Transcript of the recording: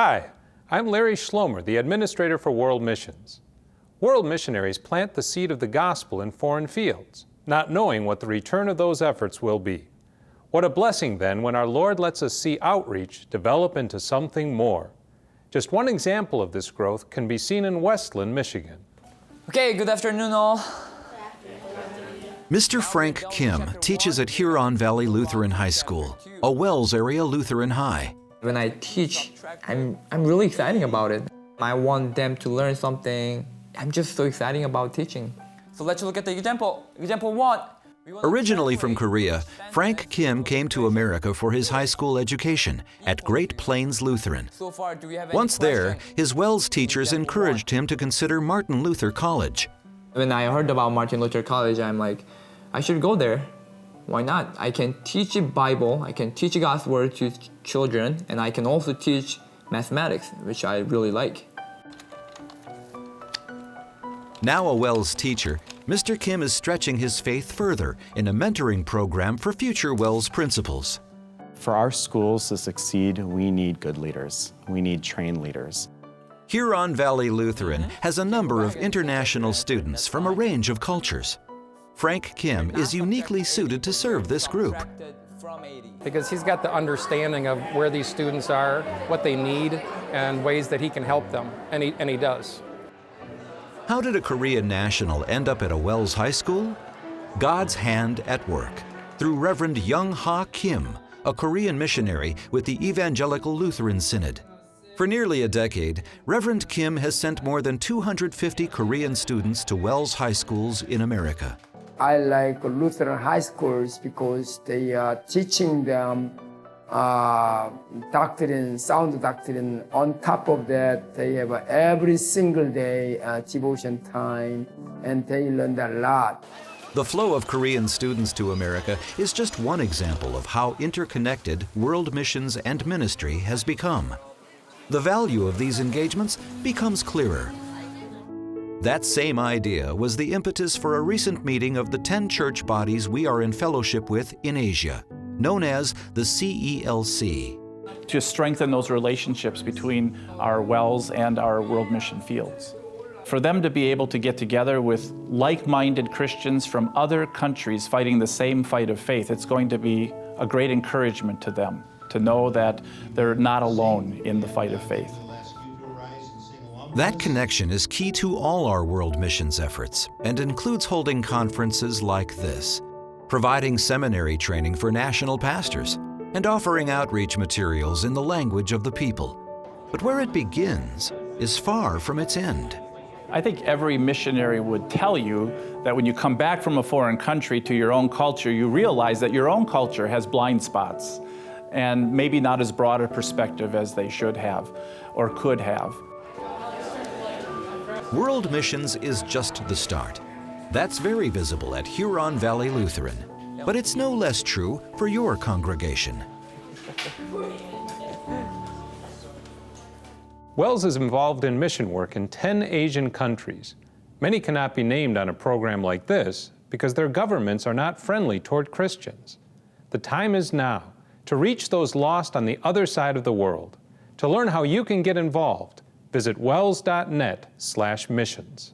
Hi, I'm Larry Schlomer, the Administrator for World Missions. World missionaries plant the seed of the gospel in foreign fields, not knowing what the return of those efforts will be. What a blessing then when our Lord lets us see outreach develop into something more. Just one example of this growth can be seen in Westland, Michigan. Okay, good afternoon all. Mr. Frank Kim teaches at Huron Valley Lutheran High School, a Wells area Lutheran high. When I teach, I'm really excited about it. I want them to learn something. I'm just so excited about teaching. So let's look at the example. Example 1. Originally from Korea, Frank Kim came to America for his high school education at Great Plains Lutheran. Once there, his Wells teachers encouraged him to consider Martin Luther College. When I heard about Martin Luther College, I'm like, I should go there. Why not? I can teach the Bible, I can teach God's Word to children, and I can also teach mathematics, which I really like. Now a Wells teacher, Mr. Kim is stretching his faith further in a mentoring program for future Wells principals. For our schools to succeed, we need good leaders. We need trained leaders. Huron Valley Lutheran has a number of international students from a range of cultures. Frank Kim is uniquely suited to serve this group. Because he's got the understanding of where these students are, what they need, and ways that he can help them, and he does. How did a Korean national end up at a Wells High School? God's hand at work, through Reverend Young Ha Kim, a Korean missionary with the Evangelical Lutheran Synod. For nearly a decade, Reverend Kim has sent more than 250 Korean students to Wells High Schools in America. I like Lutheran high schools because they are teaching them doctrine, sound doctrine. On top of that, they have every single day devotion time, and they learn a lot. The flow of Korean students to America is just one example of how interconnected world missions and ministry has become. The value of these engagements becomes clearer. That same idea was the impetus for a recent meeting of the 10 church bodies we are in fellowship with in Asia, known as the CELC. To strengthen those relationships between our Wells and our world mission fields. For them to be able to get together with like-minded Christians from other countries fighting the same fight of faith, it's going to be a great encouragement to them to know that they're not alone in the fight of faith. That connection is key to all our world missions efforts and includes holding conferences like this, providing seminary training for national pastors, and offering outreach materials in the language of the people. But where it begins is far from its end. I think every missionary would tell you that when you come back from a foreign country to your own culture, you realize that your own culture has blind spots and maybe not as broad a perspective as they should have or could have. World missions is just the start. That's very visible at Huron Valley Lutheran, but it's no less true for your congregation. Wells is involved in mission work in 10 Asian countries. Many cannot be named on a program like this because their governments are not friendly toward Christians. The time is now to reach those lost on the other side of the world. To learn how you can get involved, visit wells.net/missions.